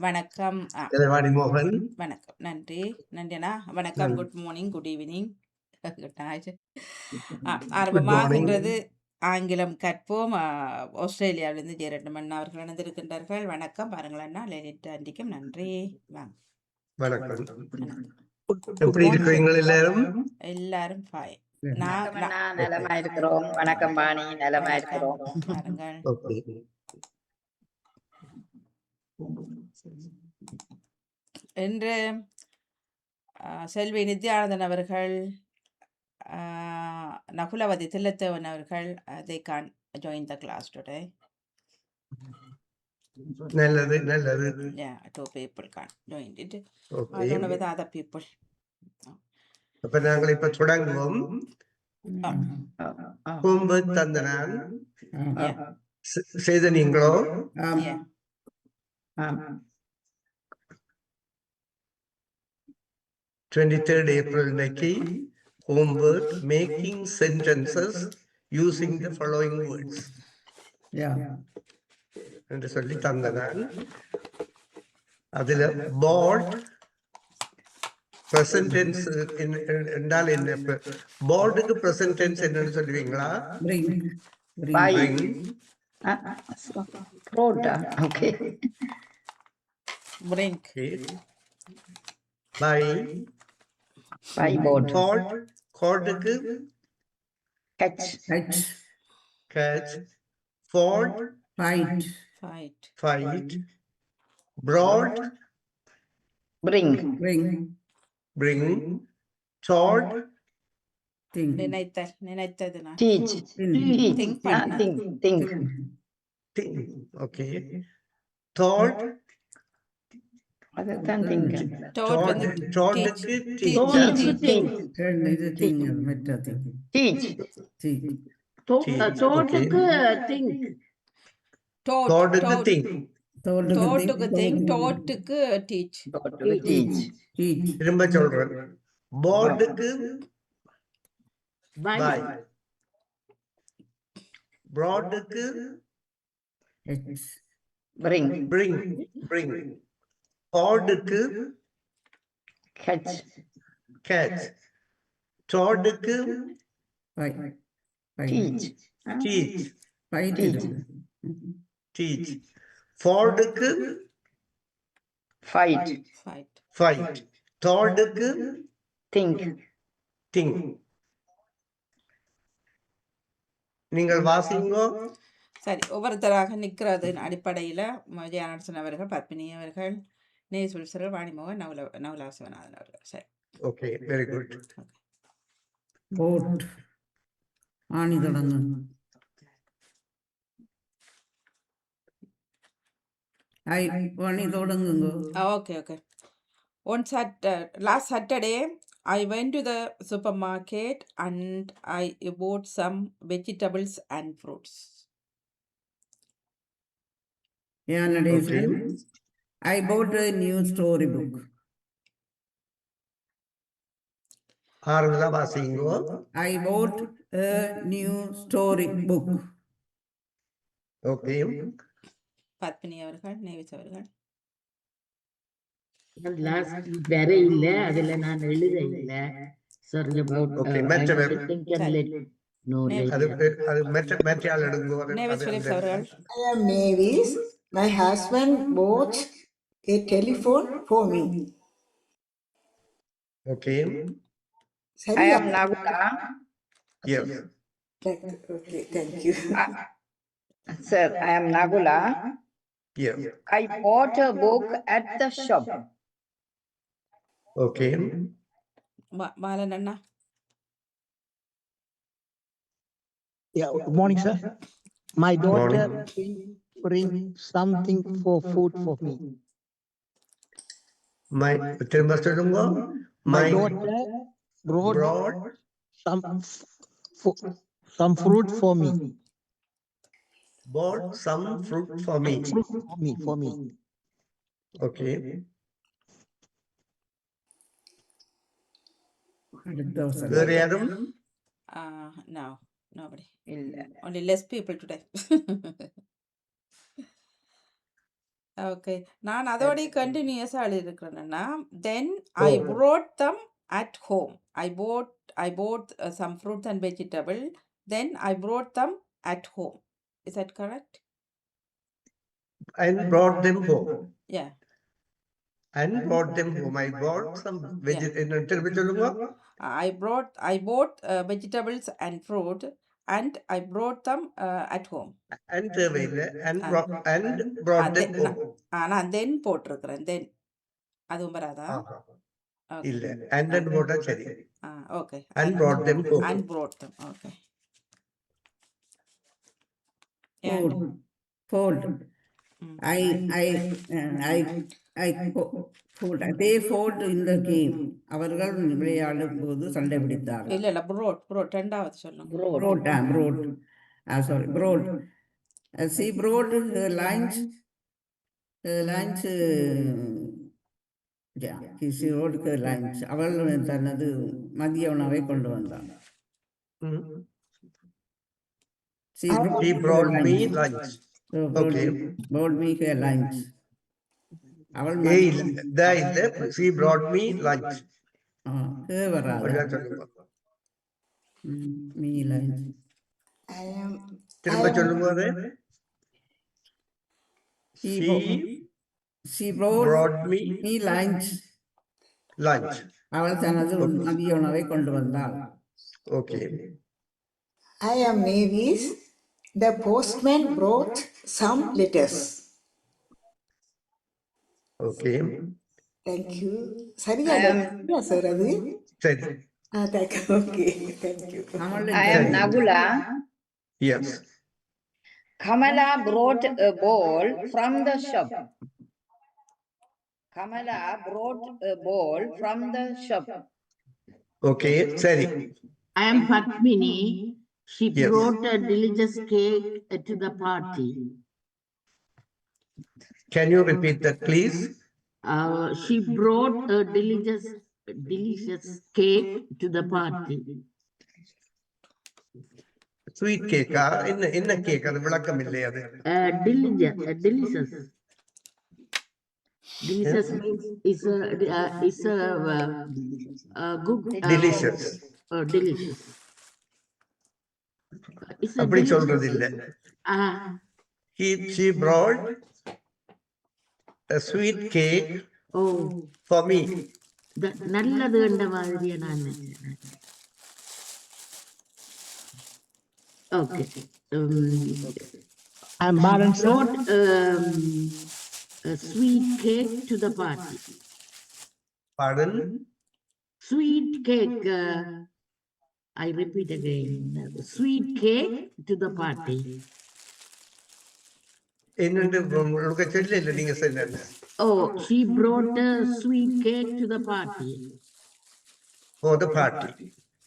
வணக்கம். எதிர்வாணி மோகன். வணக்கம். நன்றி. நன்றிண்ணா. வணக்கம். Good morning, good evening, good night. Good morning. ஆரம்பமாகின்றது. ஆங்கிலம் கற்போம். ஆஸ்திரேலியாவிலிருந்து ஜெயரட்னம் அவர்கள் இணைந்திருக்கின்றார்கள். வணக்கம். பாருங்கள் அண்ணா, லலித் ஆண்டிக்கும் நன்றி. வாங்க. வணக்கம். வணக்கம். எப்படி இருக்கிறீங்க எல்லாரும்? எல்லாரும் பாய். வணக்கம் அண்ணா, நலமா இருக்கிறோம். வணக்கம் பாணி, நலமா இருக்கிறோம். பாருங்கள். ஓகே. இன்று செல்வி நித்யானந்தன் அவர்கள், நகுலவதி தில்லத்தேவன் அவர்கள், they can't join the class today. நல்லது நல்லது. Yeah, 2 people can't join it. Okay. I don't know with other people. அப்ப நாங்கள் இப்ப தொடங்குவோம். ஹோம்வொர்க் தந்தனால் செய்த நீங்களோ? Yeah. 23rd April இன்னைக்கு homework making sentences using the following words என்று சொல்லி தந்தனால் அதுல board present tense என்றால் என்ன? boardக்கு present tense என்னன்னு சொல்லுவீங்களா? Bring. Okay. Bring. By board. Cordக்கு Catch. Ford. Fight. Broad. Bring. Taught. நினைத்தது நான். Teach. Think. Okay. Thought. அதுதான் think. Thoughtக்கு Teach. Thoughtக்கு think. Thoughtக்கு think. Thoughtக்கு teach. திரும்ப சொல்றேன். boardக்கு buy. broadக்கு Bring. Cordக்கு Catch. Tordக்கு Teach. Fordக்கு Fight. Tordக்கு Think. நீங்கள் வாசிங்கோ. சரி, ஒவ்வொருத்தராக நிற்கிறது அடிப்படையில் ஜெயானர்சன் அவர்கள், பத்மினி அவர்கள், நேசுல்சர்கள், வாணிமோகன், நவலாசவநாதன் அவர்கள். சரி, ஓகே, வெரி குட். போட் ஆணி தொடங்கு. Okay. Last Saturday, I went to the supermarket and I bought some vegetables and fruits. I bought a new storybook. I bought a new storybook. Okay. Padmini அவர்கள், நேவிஸ் அவர்கள். Last வேற இல்ல, அதுல நான் எழுத இல்ல. Sorry about I am Mavis. My husband bought a telephone for me. Okay. I am Nagula. Yes. Okay, thank you. Sir, I am Nagula. Yes. I bought a book at the shop. Okay. Balan Anna. Yeah, good morning, sir. My daughter bring something for food for me. My daughter brought some fruit for me. Bought some fruit for me. For me. Okay. No, nobody. Illa. Only less people today. Okay. நான் அதோடயே கன்டினியூஸா எழுதியிருக்கிறேன்னா, then I Oh. brought them at home. I bought some fruits and vegetable. Then I brought them at home. Is that correct? And brought them home. Yeah. And brought them home. I bought some திரும்ப சொல்லுங்க. I bought vegetables and fruit and I brought them at home. And தேவையில்லை. And Ah. brought them then home. நான் then போட்டிருக்கிறேன். then அதுவும் வராதா? ஆஹா. Okay. இல்ல. And then போட்டா சரி. Okay. And brought them home. And brought them. Okay. Fold. And Fold. mm. Fold. They fold in the game. அவர்கள் விளையாடும் போது சண்டை பிடித்தார்கள். இல்ல brought ரெண்டாவது சொல்லுங்க. Brought. Sorry, brought. She brought her lunch. Yeah, she brought her lunch. அவள் தனது மதிய உணவை கொண்டு வந்தாள். Mm. She She brought me lunch. Okay. brought me her lunch. அவள் இல்ல. She brought me lunch. வராது. அப்படிதான் சொல்லுங்க. me lunch. திரும்ப சொல்லுங்க அது. She brought me lunch. அவள் தனது மதிய உணவை கொண்டு வந்தாள். Okay. I am Mavis. The postman brought some letters. Okay. Thank you. சரியா சார் அது? சரி. Thank you. Okay, thank you. I am Nagula. Yes. Kamala brought a ball from the shop. Kamala brought a ball from the shop. Okay. சரி. I am Padmini. She Yes. brought a delicious cake to the party. Can you repeat that, please? She brought a delicious cake to the party. Sweet cake. என்ன cake அது விளக்கம் இல்லை அது. Delicious. Delicious means is a good. Delicious. Delicious. It's a அப்படி delicious. சொல்றது இல்ல. She brought a sweet cake for me. நல்லது என்ற மாதிரியே நான் நினைச்சேன். Okay. I'm Baran, sir. Brought a sweet cake to the party. Pardon? Sweet cake. I repeat again. Sweet cake to the party. என்னன்னு உங்களுக்கு சொல்லல நீங்க சொன்னது. Oh, she brought a sweet cake to the party. For the party.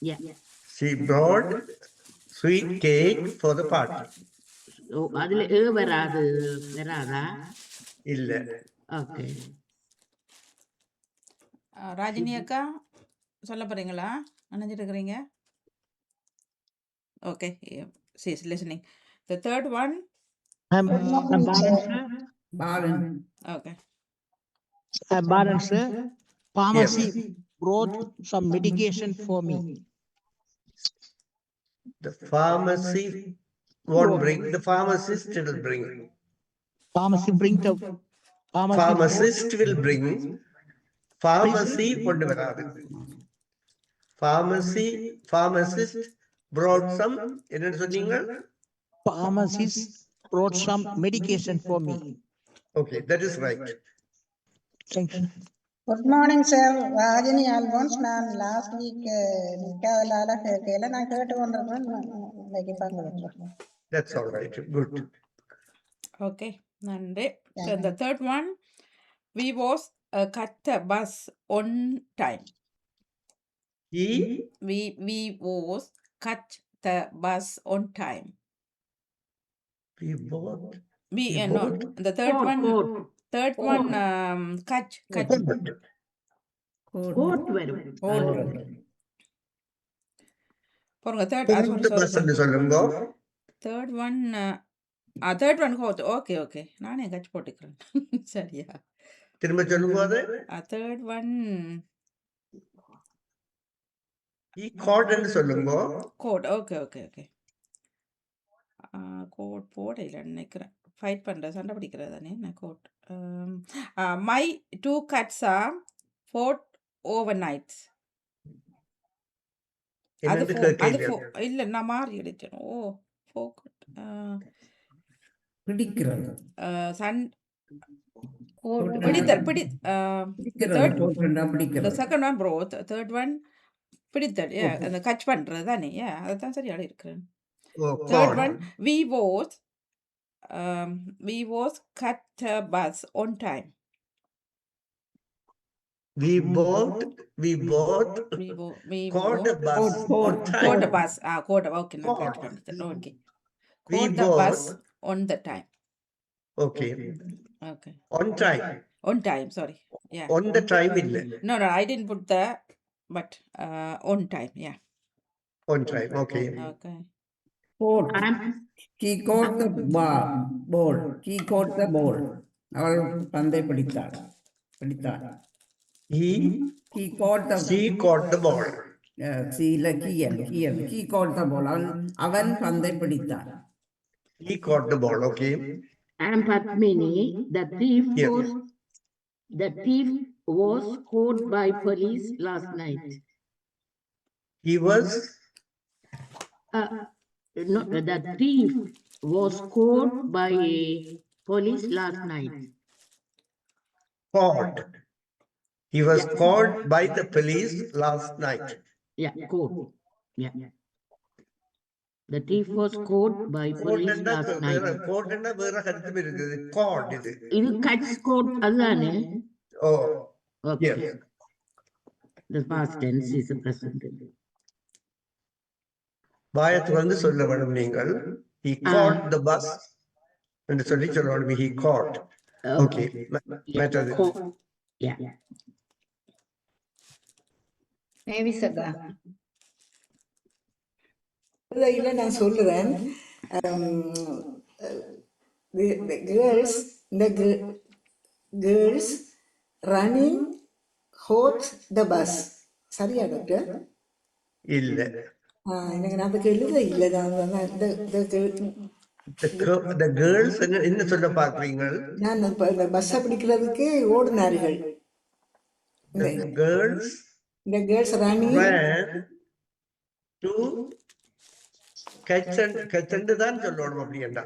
Yeah. She brought sweet cake for the party. Oh, அதுல வராதா? இல்ல. Okay. Rajini அக்கா சொல்ல போறீங்களா? நினைச்சிட்டு இருக்கிறீங்க? Okay, she is listening. The third one. I'm Baran, sir. Balan. Okay. I'm Baran, sir. Pharmacy brought some medication for me. The pharmacy won't bring. The pharmacist will bring. Pharmacist will bring. Pharmacy கொண்டு வராது. Pharmacist brought some. என்ன சொன்னீங்க? Pharmacist brought some medication for me. Okay, that is right. Thank you. Good morning, sir. Rajini Alphonse. நான் last week நிக்காதலால கேட்கல. நான் கேட்டு கொண்டிருக்கேன். இன்னைக்கு பங்கெடுக்கிறேன். That's all right. Good. Okay, நன்றி. So the third one, we was cut the bus on time. We was cut the bus on time. We bought. Not the third one. Third one, catch. Coat வரும். போங்க third the bus ன்னு சொல்லுங்க. third one, third one code. Okay okay. நானே எங்காச்சும் போட்டுக்கிறேன். சரியா? திரும்ப சொல்லுங்க அது. தேர்ட் ஒன் he caught ன்னு சொல்லுங்க. Caught. Okay okay okay. Caught போடையிலன்னு நினைக்கிறேன். ஃபைட் பண்ணுற சண்டை பிடிக்கிறது தானே என்ன caught. My 2 cats are fought overnight. அது என்னன்னு அது கேட்கல. இல்லை நான் மாறி அடிச்சேன். ஓ ஃபோக்கட் பிடிக்கிறது சன் Court பிடித்தல் பிடி பிடிக்கிறது தேர்ட் போட்டுண்டா the பிடிக்கிறது second one brought, third one பிடித்தல். அந்த கட்ச் பண்ணுறது தானே. அதுதான் சரியாக இருக்கிறேன். Oh, Third caught. one, we was cut the bus on time. We both We caught the bus on caught the time. bus. Okay, நான் Caught. கட் பண்ணிட்டேன். Okay. We Caught the bus both, on the time. okay, Okay. on time. On time, sorry. Yeah. On the time இல்ல. No, I didn't put the, but on time, yeah. On time, okay. Okay. Code I'm he caught the ball he caught the ball அவள் பந்தை பிடித்தான் He, he caught the she caught the ball. he caught the ball அவன் பந்தை பிடித்தான் He caught the ball, okay. Padmini. The Yes. thief was caught by police last night. He was, No, the thief was caught by police last night. caught. He was caught by the police last night. Yeah, caught. Yeah. The thief was caught by police Caught last night. ன்னா வேற கருத்தும் இருக்குது. Caught இது. இது catch caught அதுதானே? Oh, Okay. yes. The past tense is the present tense. வாயத்து வந்து சொல்ல வேணும் நீங்கள். He caught the bus என்று சொல்லி சொல்ல வேணும். He caught. Okay. மற்றது. Yeah. Maybe Saga. இல்லை நான் சொல்லுறேன். The girls running hot the bus. சரியா டாக்டர்? இல்ல. எனக்கு நான் அதுக்கு எழுத இல்லை. The girls என்ன சொல்ல பாக்குறீங்க? நான் பஸ்ஸை பிடிக்கிறதுக்கு ஓடினார்கள். The girls The girls running ran to catch and தான் சொல்லணும் அப்படின்னா.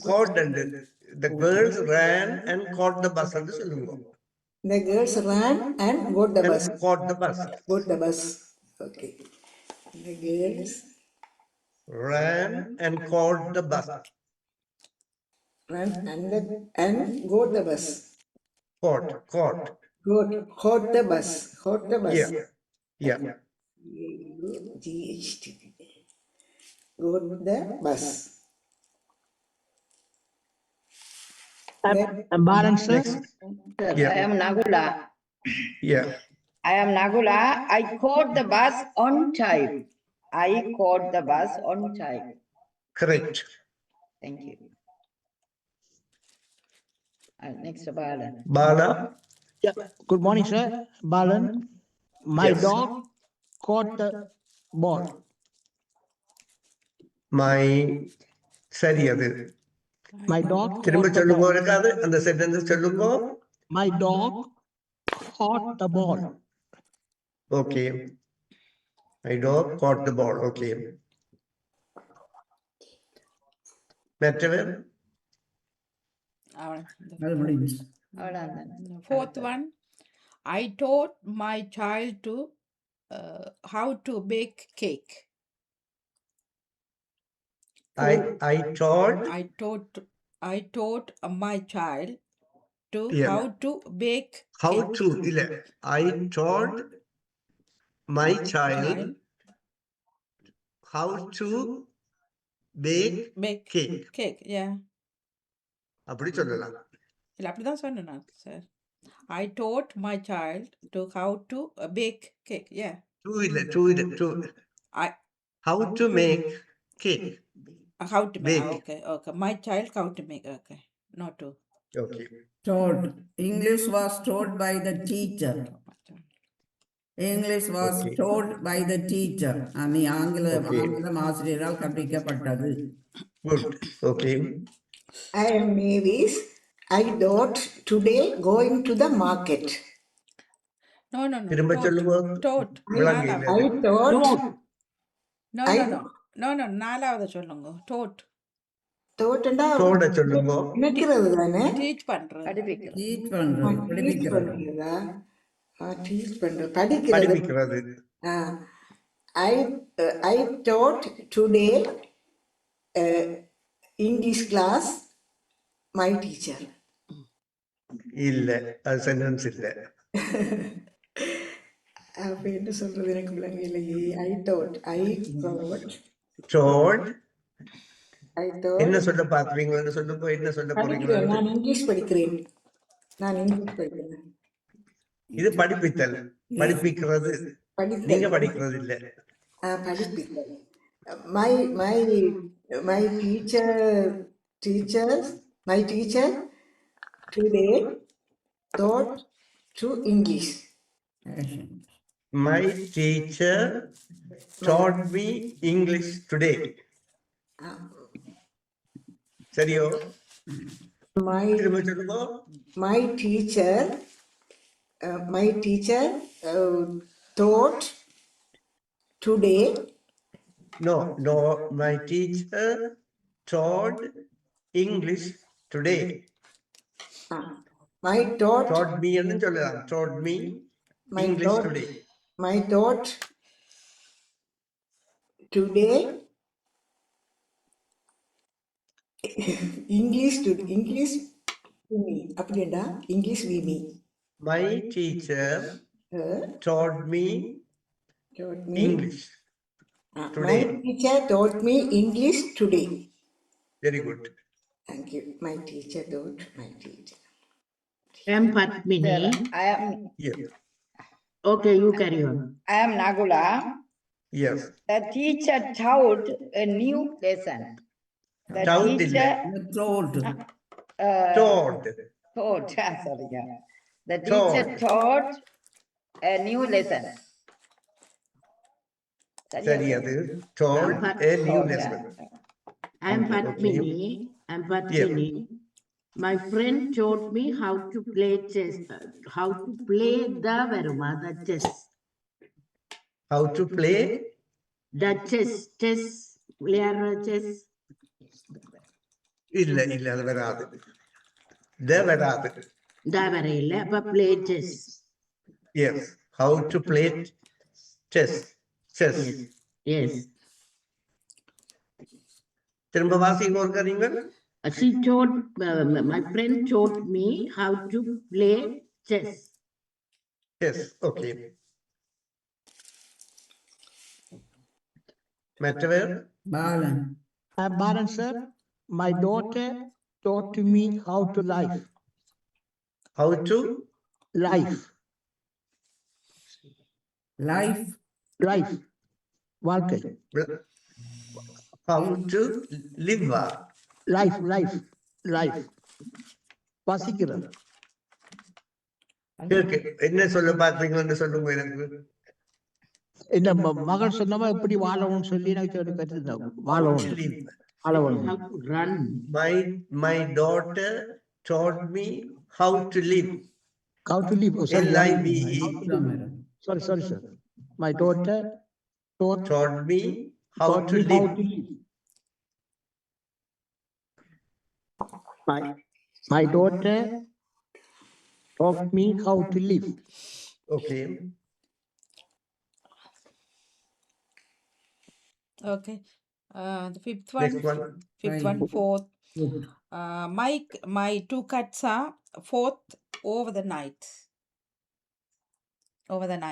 Caught and the girls ran and caught the bus என்று சொல்லுங்க. The girls ran and got the bus. Caught the bus. Got the bus. Okay. The girls Ran and caught the bus. ran and got the bus. Caught. Got the bus. Got the bus. Yeah. GHT. Got the bus. Balance, sir. Yeah. I am Nagula. Yeah. I am Nagula. I caught the bus on time. I caught the bus on time. Correct. Thank you. Next, Bala. Bala. Yeah. Good morning, sir. Balan, my Yes. dog caught the ball. My சரி அது. My dog திரும்ப caught the சொல்லுங்க ball. இருக்காது அந்த sentence சொல்லுங்க. My dog caught the ball. Okay. My dog caught the ball. Okay. மற்றவர் அது முடிஞ்சு Fourth one, I taught my child to how to bake cake. I taught I taught my child to Yeah. how to bake how cake. to இல்ல I taught my child how to bake Bake cake. yeah. அப்படி சொல்லலாம். இல்ல அப்படிதான் சொன்னேன் நான் sir. I taught my child to how to bake cake. Yeah. To how to make cake. How to make? Wake. Okay, okay. My child how to make? Okay, not to. Okay. Told. English was told by the teacher. English was Okay. told by the teacher. Okay. ஆங்கிலம் ஆசிரியரால் கற்பிக்கப்பட்டது. Good. Okay. I am Mavis. I thought today going to the market. No, no, no. திரும்ப சொல்லுங்க. Tot. விளங்கு நாலாவது. இல்லை. I thought, No, I- no, no. No, no. நாலாவது சொல்லுங்க. Tot. thought தோட சொல்லுங்க. நினைக்கிறது தானே Teach பண்றது. படிப்பிக்கிறது. Teach பண்றது, டீச் படிப்பிக்கிறது. பண்றதா டீச் பண்றது படிக்கிறது படிப்பிக்கிறது. I taught today English class my teacher. இல்ல அது சென்டென்ஸ் இல்ல. அப்ப என்ன சொல்றது எனக்கு விளங்க இல்லையே. I thought Told. I thought என்ன சொல்ல பாக்குறீங்கன்னு சொல்லுங்க. என்ன சொல்ல படிக்கிறேன். போறீங்க? நான் இங்கிலீஷ் படிக்கிறேன். இது படிப்பித்தல். படிப்பிக்கிறது. நீங்க படிக்கிறது இல்ல. படிப்பித்தல். My teacher today taught to English. My teacher taught me English today. சரியோ? திரும்ப சொல்லுங்க. My teacher taught today. No, my teacher taught English today. My taught Taught me ன்னு சொல்லலாம். Taught me My English taught- today. my taught today English to me. அப்படியேடா English with me. My teacher taught me Taught me. English My today. teacher taught me English today. Very good. Thank you. My teacher taught my teacher. I am Padmini. Yeah. Okay, you carry on. I am Nagula. Yes. The teacher taught a new lesson. The Taught இல்ல. teacher Told. Taught. taught. Sorry, yeah. The teacher taught a new lesson. சரி அது. Taught a new lesson. I am Padmini. I am Padmini. My friend taught me how to play chess. How to play the varuma, the chess. How to play? The chess. Chess. Player chess. இல்ல அது வராது. வராது. Da varayilla, but play chess. Yes. How to play chess. Yes. திரும்ப வாசிங்க ஒருக்கா நீங்கள். She taught, my friend taught me how to play chess. Yes. Okay. மற்றவர்? Balan. Baran sir, my daughter taught to me how to live. How to? Life. வாழ்க்கை. How to live? Life. வசிக்கிறது. என்ன சொல்ல பாக்குறீங்கன்னு சொல்லுங்க எனக்கு. இந்த மகன் சொன்னமா எப்படி வாழணும்னு சொல்லி எனக்கு கற்றுதான். வாழணும். How to run. My daughter taught me how to live. How to live. L-I-V-E. Sorry, sir. My daughter taught me how to live. My daughter taught me how to live. Okay. Okay. The fifth one. Next one. Fifth one. Fourth. My two cats are fourth over the night.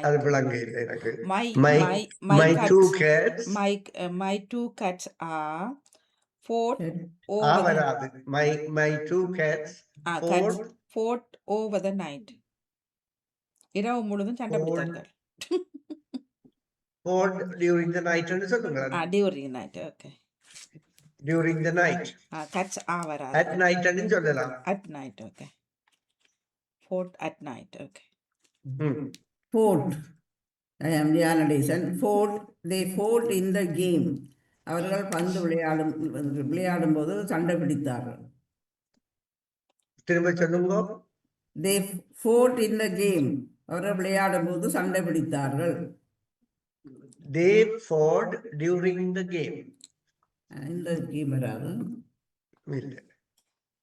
அது விளங்க இல்லை எனக்கு. My two cats. My two cats are fourth over. வராது. My two cats. Fourth over the night. இரவு முழுதும் சண்டை பிடித்தார்கள். Fought during the night ன்னு சொல்லுங்க. During the night. Okay. during the night. catch வராது. At night ன்னு சொல்லலாம். At night, okay. Fought at night, okay. Fought. I am Diana Dyson. Fought. They fought in the game. அவர்கள் பந்து விளையாடும் போது சண்டை பிடித்தார்கள். திரும்ப சொல்லுங்க. They fought in the game. அவர்கள் விளையாடும் போது சண்டை பிடித்தார்கள். They fought during the game. இந்த கேம் வராது.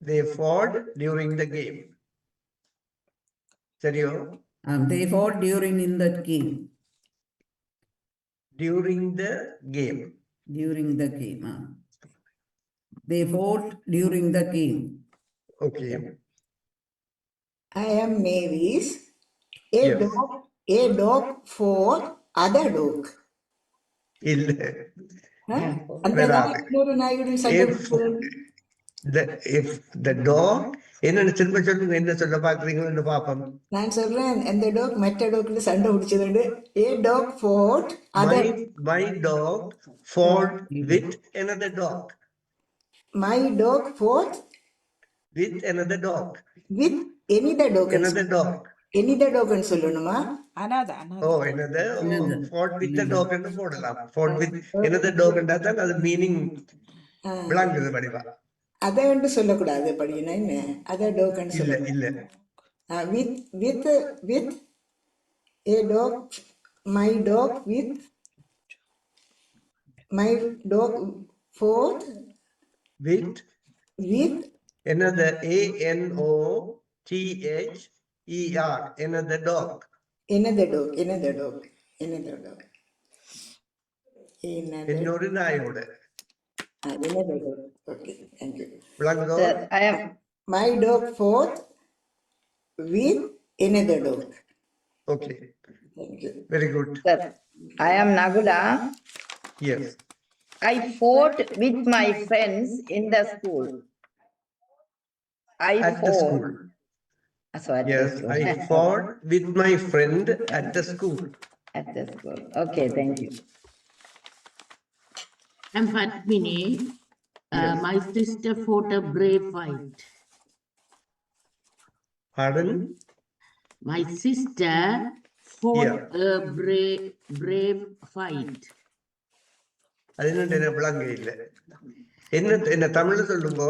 They fought during the game. சரியோ? They fought during in that game. During the game. During the game. They fought during the game. Okay. I am Mavis. Yes. A dog for other dog. இல்ல. அந்த இன்னொரு நாயுடன் சண்டை If the dog, என்ன திரும்ப சொல்லுங்க, என்ன சொல்ல பாக்குறீங்கன்னு பாப்போம். நான் சொல்றேன் அந்த டாக் மற்ற டாக்ல சண்டை பிடிச்சதுண்டு. A dog fought other. My dog fought with another dog. My dog fought With another dog. with another dog. Another dog. Another dog ன்னு சொல்லணுமா? Another. Oh, another. Fought with the dog ன்னு போடலாம். Fought with another dog ன்றா தான் அது meaning விளங்குது படிவா. அதை வந்து சொல்லக்கூடாது படினா என்ன? அதர் டாக் ன்னு இல்ல சொல்லணும். இல்ல. With a dog, my dog with my dog fought With another ANOTHER. Another dog. another dog. இன்னொரு நாயோட. Another dog. Okay, thank you. விளங்குதோ? Sir, I am My dog fought with another dog. Okay. Thank you. Very good. Sir, I am Nagula. Yes. I fought with my friends in the school. At the school. Yes, I fought with my friend at the school. At the school. Okay, thank you. I'm Padmini. My sister fought a brave fight. Pardon? My sister fought a brave fight. அது என்ன விளங்க இல்ல. என்ன தமிழ்ல சொல்லுங்க.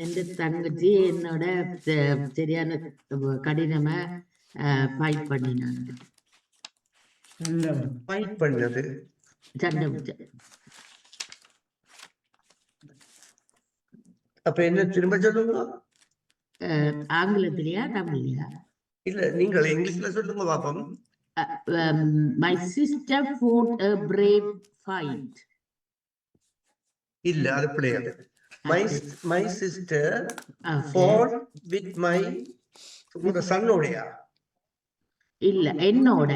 எந்த தங்கச்சி என்னோட சரியான கடினமா ஃபைட் பண்ணினாங்க. ஃபைட் பண்ணது. சண்டை பிடிச்ச. அப்ப என்ன திரும்ப சொல்லுங்க. ஆங்கிலத்திலயா தமிழ்லையா? இல்ல நீங்கள் இங்கிலீஷ்ல சொல்லுங்க பாப்போம். My sister fought a brave fight. இல்ல அது பிள்ளையாது. My sister fought with my சன்னோடையா? இல்ல என்னோட.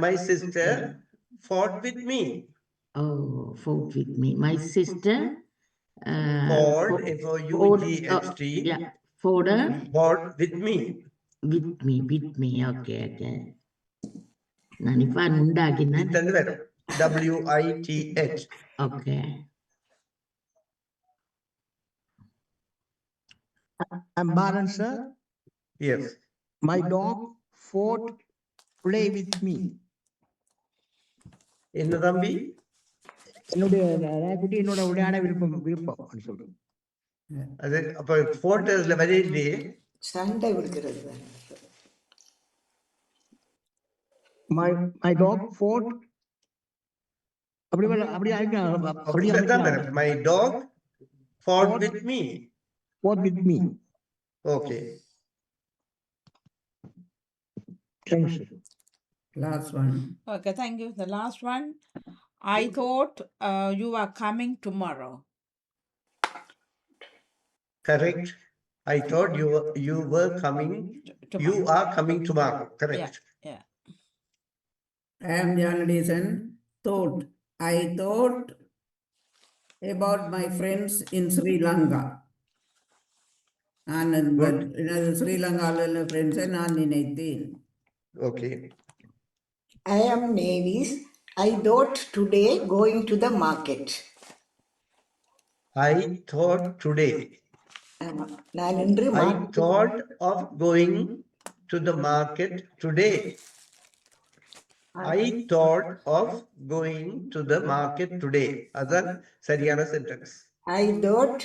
My sister fought with me. Oh, fought with me. My sister Fought, F-O-U-G-H-T. Yeah, fought with me. With me. Okay. நான் இப்ப உண்டாக்கினேன். WITH. Okay. I'm Baran, sir. Yes. My dog fought play with me. என்ன தம்பி? என்னுடைய நாய்க்குட்டி என்னோட விளையாட விருப்பம் சொல்றேன். அது அப்ப போட்டோஸ்ல வரையிலே சண்டை விடுகிறது. My dog fought My dog fought with me. Fought with me. Okay. Thanks. Last one. Okay, thank you. The last one. I thought you are coming tomorrow. Correct. I thought you were coming. Tomorrow. You are coming tomorrow. Correct. Yeah. I am Diana Dyson. Thought. I thought about my friends in Sri Lanka. Sri Lanka friends நான் நினைத்தேன். Okay. I am Mavis. I thought today going to the market. I thought today. ஆமா. நான் இன்று I thought of going to the market today. I thought of going to the market today. அதான் சரியான sentence. I thought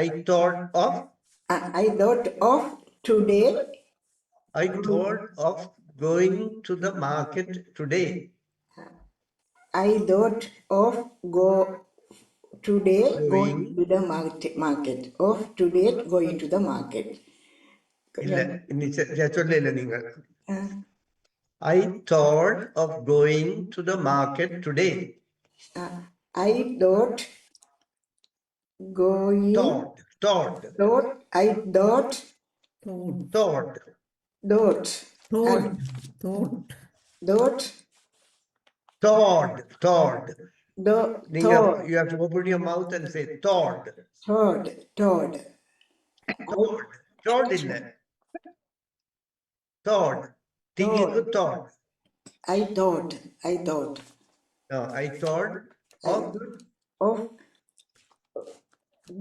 I thought of today. I thought of going to the market today. I thought of today going Going. to the market. Of today going to the market. இல்ல சொல்லல நீங்க. Uh, I thought of going to the market today. I thought going. Thought. I thought. Thought. Thought. You have to open your mouth and say thought. Thought. இல்ல. Thought. Thinking thought. I thought. No, I thought of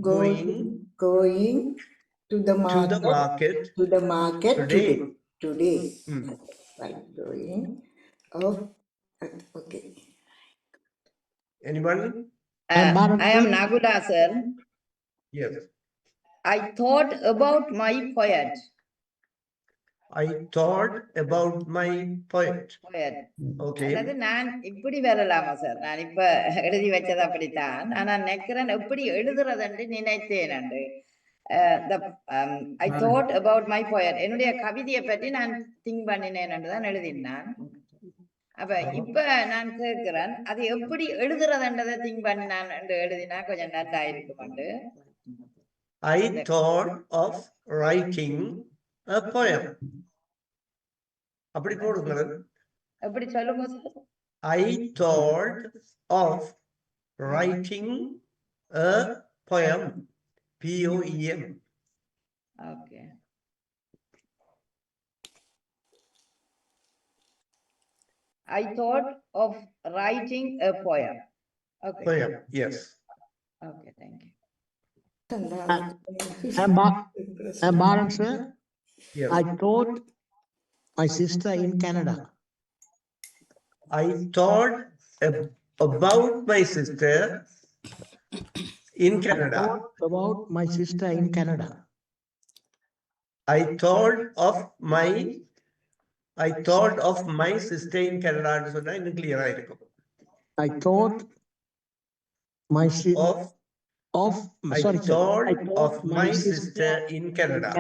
going to the market. Today. Right. Going of. Okay. Anyone? I am Nagula, sir. Yes. I thought about my poet. I thought about my poet. Okay. அதாவது நான் இப்படி வரலாமா sir? நான் இப்ப எழுதி வச்சது அப்படித்தான். ஆனா நினைக்கிறேன் எப்படி எழுதுறதுன்னு நினைத்தேன். I thought about my poet. என்னுடைய கவிதையை பற்றி நான் திங்க் பண்ணினேன் தான் எழுதினான். அப்ப இப்ப நான் கேட்கிறேன் அது எப்படி எழுதுறதுன்றதை திங்க் பண்ணினான் என்று எழுதினா கொஞ்சம் நல்லா இருக்கும். I thought of writing a poem. அப்படி போடுங்க. எப்படி சொல்லுங்க sir? I thought of writing a poem. P-O-E-M. Okay. I thought of writing a poem. Okay. Poem, yes. Okay, thank you. Baran sir, Yes. I thought my sister in Canada. I thought about my sister in Canada. About my sister in Canada. I thought of my sister in Canada. சொன்னா இன்னும் clear ஆயிருக்கும். I thought my I thought of my sister in Canada.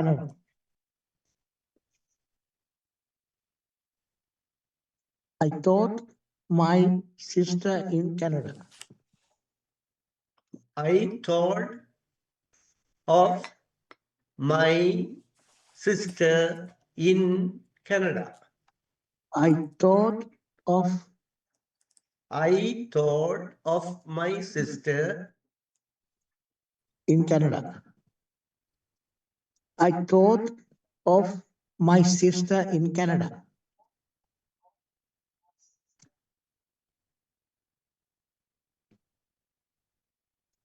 I thought my sister in Canada. I thought of my sister in Canada. I thought of my sister in Canada. I thought of my sister in Canada.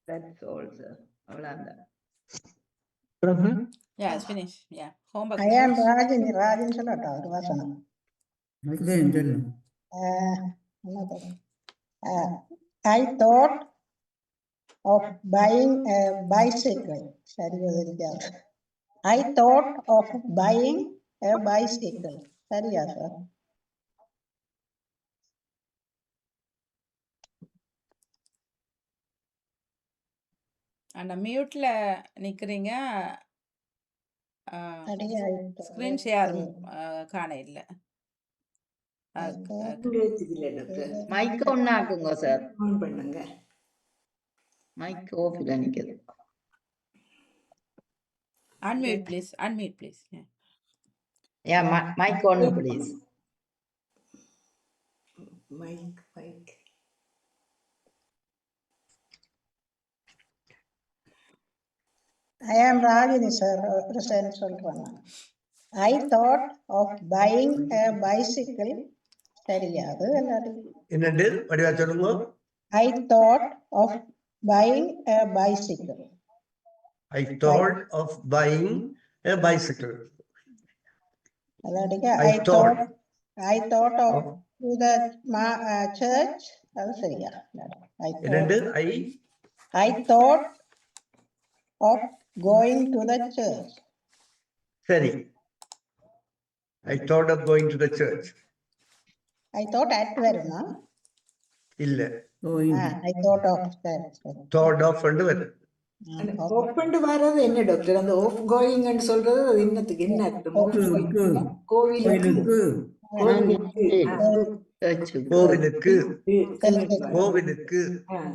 That's all, sir. அவ்வளவுதான். Yeah, it's finished. Yeah. Homework. I am Rajin சொல்லட்டா ஒரு வசனம். I thought of buying a bicycle. சரியா தெரியாது. I thought of buying a bicycle. சரியா sir? அந்த மியூட்ல நிக்கிறீங்க. சரியா ஸ்கிரீன் ஷேர் காண இல்ல. மைக் ஒன்னு ஆக்குங்க சார். ஆன் பண்ணுங்க. மைக் ஆஃப்ல நிக்குது. Unmute please. Yeah, mic on please. Mic. I am Rajini, sir. Present சொல்றேன். I thought of buying a bicycle. சரியா அது எல்லாரும் என்னது வடிவா சொல்லுங்க. I thought of buying a bicycle. I thought of buying a bicycle. அதோட I thought I thought of of to the church. அது சரியா? என்னண்டு I thought of going to the church. சரி. I thought of going to the church. I thought at வருமா? இல்ல. Going. I thought of that. Thought of ண்டு வரும். Open வர்றது என்ன doctor? அந்த ஆஃப் கோயிங்னு சொல்றது அது என்னத்துக்கு என்ன அர்த்தம்? கோவிலுக்கு கோயிலுக்கு. கோவிலுக்கு. கோவிலுக்கு.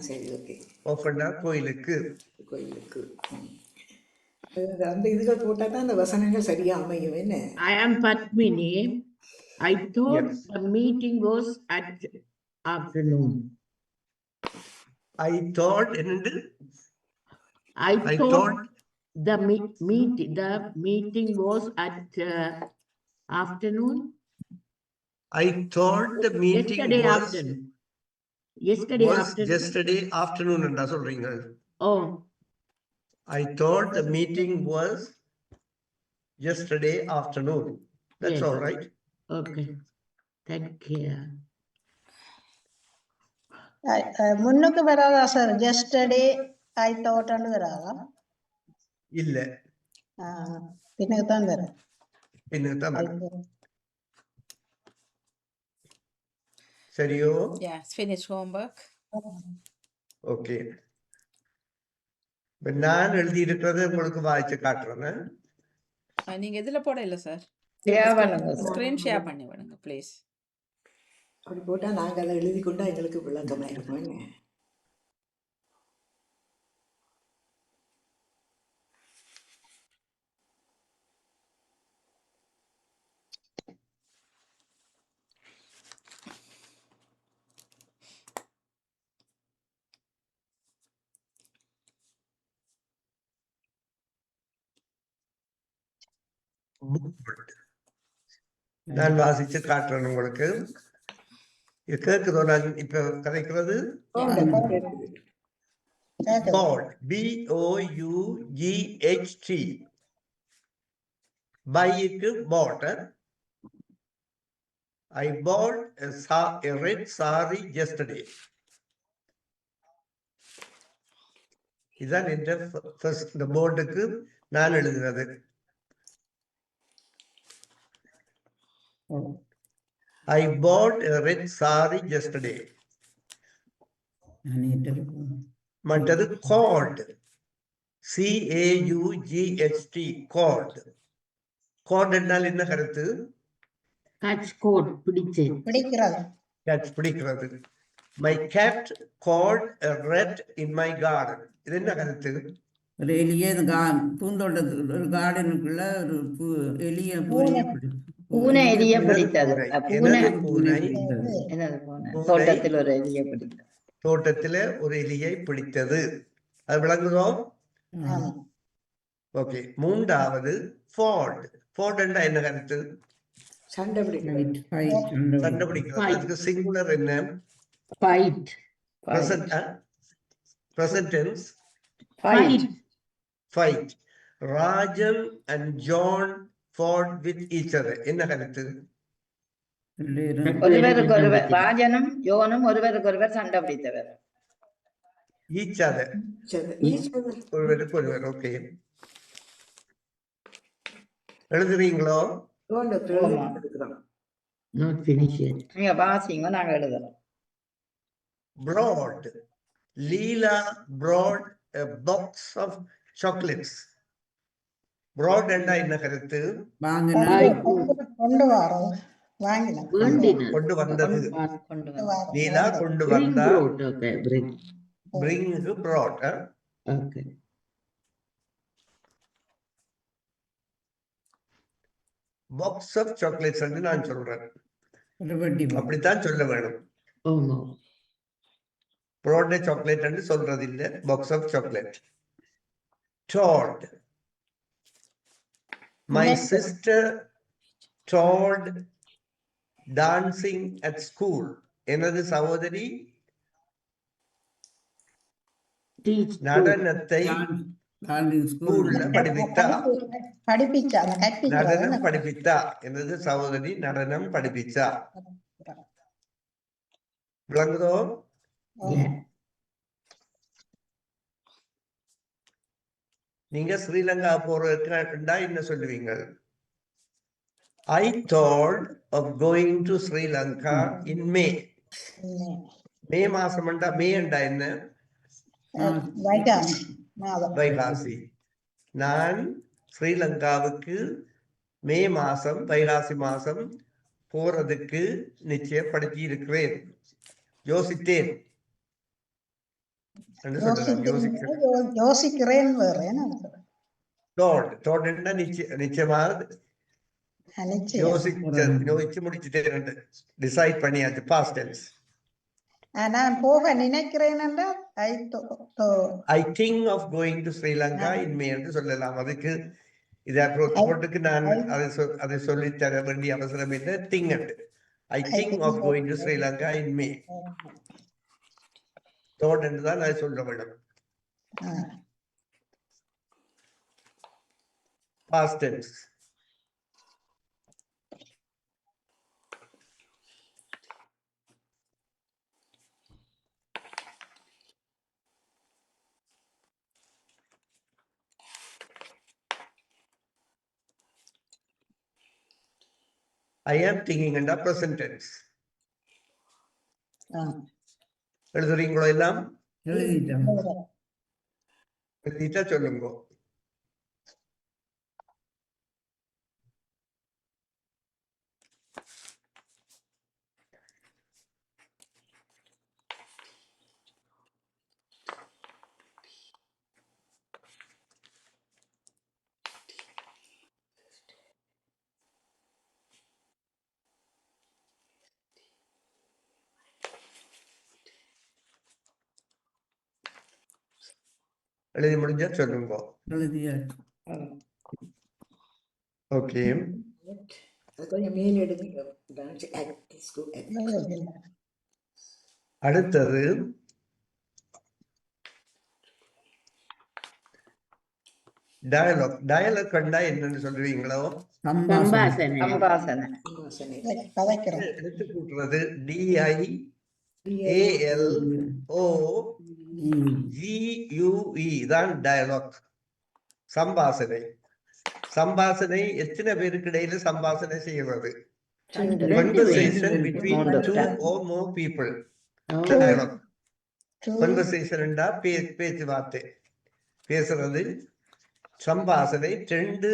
சரி, ஓகே. ஓஃப்னா கோயிலுக்கு. கோயிலுக்கு. அந்த இதுகள் போட்டா தான் அந்த வசனங்கள் சரியா அமையும். என்ன? I am Padmini. I thought Yes. the meeting was at afternoon. I thought என்னண்டு? I I thought thought the meeting was at afternoon. I thought the meeting Yesterday was afternoon. Yesterday afternoon. yesterday afternoon ன்றா சொல்றீங்க. Oh, I thought the meeting was yesterday afternoon. That's Yes. all right. okay. Thank you. முன்னுக்கு வராதா sir? Yesterday I thought ன்னு வராதா? இல்ல. பின்னுக்கு தான் வரும். பின்னுக்கு தான் வரும். சரியோ? Yeah, finish homework. ஓகே. நான் எழுதி இருக்கிறது உங்களுக்கு வாய்ச்சி காட்டுறேன். நீங்க எதுல போட இல்ல சார்? ஸ்கிரீன் ஷேர் பண்ணி விடுங்க ப்ளீஸ். அப்படி போட்டா நாங்க அதை எழுதி கொண்டா எங்களுக்கு விளக்கமா இருக்கும். என்ன? நான் வாசிச்சு காட்டுறேன் உங்களுக்கு. இது கேட்குதோ? நான் இப்ப கதைக்கிறது bought, B-O-U-G-H-T. Buyக்கு bought. I bought a red saree yesterday. இதான் இந்த ஃபர்ஸ்ட் இந்த போர்டுக்கு நான் எழுதுனது. I bought a red saree yesterday. மற்றது caught, C-A-U-G-H-T, caught. caught என்றால் என்ன கருத்து? Catch code, பிடிக்கிறது. Catch, பிடிக்கிறது. My cat caught a rat in my garden. இது என்ன கருத்து? ஒரு எலிய பூந்தோட்டத்துக்குள்ள ஒரு கார்டனுக்குள்ள ஒரு எலிய பூனை எலிய பிடித்தது. தோட்டத்தில் ஒரு எலிய பிடித்தது. தோட்டத்தில ஒரு எலியை பிடித்தது. அது விளங்குதோ? ஓகே. மூன்றாவது fought. fought என்றா என்ன கருத்து? சண்டை பிடிக்கிறது. அதுக்கு சிங்குலர் என்ன? Fight. Present tense. Fight. Fight. Rajan and John fought with each other. என்ன கருத்து? ஒருவருக்கொருவர், ராஜனும் ஜோனும் ஒருவருக்கொருவர் சண்டை பிடித்தவர். Each other. ஒருவருக்கொருவர். ஓகே. எழுதுறீங்களோ? Not finished yet. நீங்க வாசிங்க, நாங்க எழுதுறோம். Brought. Leela brought a box of chocolates. Brought என்றா என்ன கருத்து? கொண்டு வரோம், வாங்கினோம், கொண்டு வந்தது. லீலா கொண்டு வந்தா. Bring brought. Okay. Box of chocolates என்று நான் சொல்றேன். அப்படித்தான் சொல்ல வேணும். Brought a chocolate என்று சொல்றது இல்ல. Box of chocolate. Told. My sister told dancing at school. எனது சகோதரி teach school. நடனத்தை Dancing school. ஸ்கூல்ல படிப்பித்தா. படிப்பிச்சா அந்த கற்பிக்கிறது நடனம் படிப்பித்தா என்னது சகோதரி நடனம் படிப்பிச்சா. விளங்குதோ? Yeah. நீங்க ஸ்ரீலங்கா போறதுக்குண்டா என்ன சொல்லுவீங்க? I thought of going to Sri Lanka in May. மே மாசம்டா மேண்டா என்ன? வைகாசி மாதம். வைகாசி. நான் ஸ்ரீலங்காவுக்கு மே மாசம் வைகாசி மாசம் போறதுக்கு நிச்சயப்படுத்தி இருக்கிறேன், யோசித்தேன் என்று சொல்லலாம். யோசிக்கிறேன் வேற என்ன தோட்டா நிச்சயமாக யோசிச்சு முடிச்சுட்டேன், டிசைட் பண்ணியாச்சு, பாஸ்ட் டென்ஸ். நான் போக நினைக்கிறேன் என்றால் I think of going to Sri Lanka in May என்று சொல்லலாம். அதுக்கு இதை போட்டுக்கு நான் அதை சொல்லித்தர வேண்டிய அவசரம் இல்லை. Think I think of going to Sri Lanka in May. thought என்று தான் நான் சொல்ல வேண்டும். Past tense. I am thinking and present tense. எழுதுறீங்களோ எல்லாம்? எழுதிட்டா சொல்லுங்க. எழுதி முடிஞ்சா சொல்லுங்க. ஓகே, அடுத்தது டயலாக். டயலாக் கண்டா என்னன்னு சொல்லுவீங்களோ? சம்பாஷணை. எடுத்து கூட்டுறது DIALOGUE தான் டயலாக், சம்பாஷணை. சம்பாஷணை எத்தனை பேருக்கு இடையில சம்பாஷணை செய்யறது? Conversation between two or more people. Dialogue. Conversation என்றா பேச்சுவார்த்தை, பேசுறது. சம்பாஷணை ரெண்டு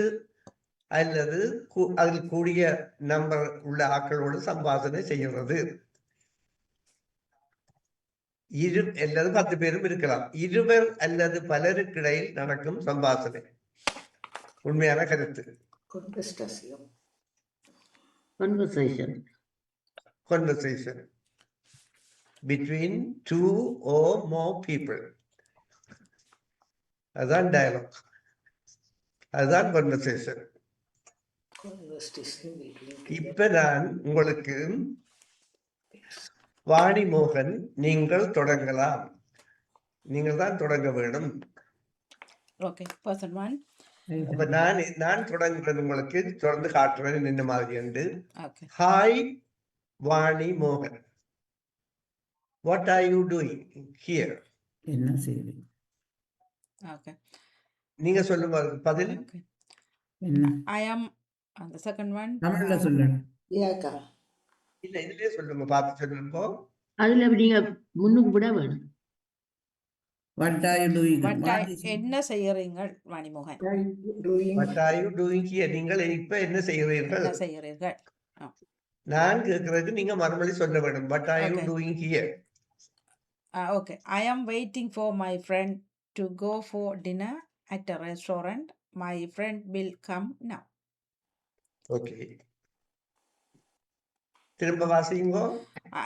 அல்லது அதில் கூடிய நம்பர் உள்ள ஆக்களோடு சம்பாஷணை செய்கிறது. அல்லது 10 பேரும் இருக்கலாம். இருவர் அல்லது பலருக்கு இடையில் நடக்கும் சம்பாஷணை. உண்மையான கருத்து. Conversation between two or more people. அதான் டயலாக், அதுதான் conversation. இப்ப நான் உங்களுக்கு வாணி மோகன், நீங்கள் தொடங்கலாம். நீங்கள் தான் தொடங்க வேண்டும். Okay, person 1. அப்ப நான் தொடங்குறது உங்களுக்கு தொடர்ந்து காட்டுறேன் என்ன மாதிரி என்று. ஓகே. ஹாய் வாணி மோகன், what are you doing here? என்ன செய்தி? ஓகே, நீங்க சொல்லுங்க பதில். என்ன? I am the second one. தமிழ்ல சொல்லுங்க. இல்ல இதுலயே சொல்லுங்க, பார்த்து சொல்லுங்க. அதுல நீங்க முன்னுக்கு விட வேணும். What are you doing? என்ன செய்யறீங்க வாணிமோகன்? What are you doing here? நீங்கள் இப்ப என்ன செய்கிறீர்கள்? என்ன செய்யறீர்கள்? நான் கேக்குறது நீங்க மறுமொழி சொல்ல வேண்டும். What are you doing here? Okay, I am waiting for my friend to go for dinner at a restaurant. My friend will come now. Okay. திரும்ப வாசிங்க.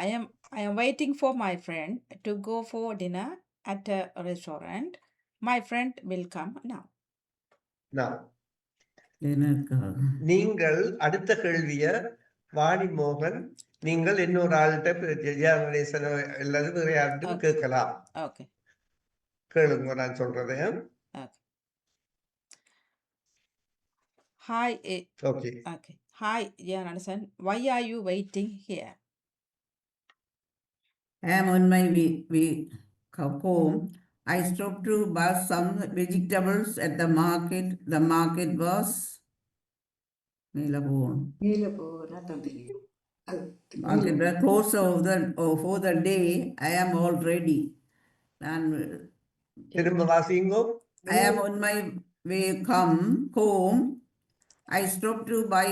I am waiting for my friend to go for dinner at a restaurant. My friend will come now. Now. நீங்கள் அடுத்த கேள்விய வாணி மோகன் நீங்கள் இன்னொரு ஆள்கிட்ட அல்லது வேற யார்கிட்ட கேட்கலாம். Okay. கேளுங்க நான் சொல்றதை. Hi, okay. okay. Hi, Jan Anderson. Why are you waiting here? I am on my way home. I stopped to buy some vegetables at the market. The market was மேலே போனா தான் தெரியும். market was closed for the day. I am all ready. And திரும்ப வாசிங்கோ. I am on my way home. I stopped to buy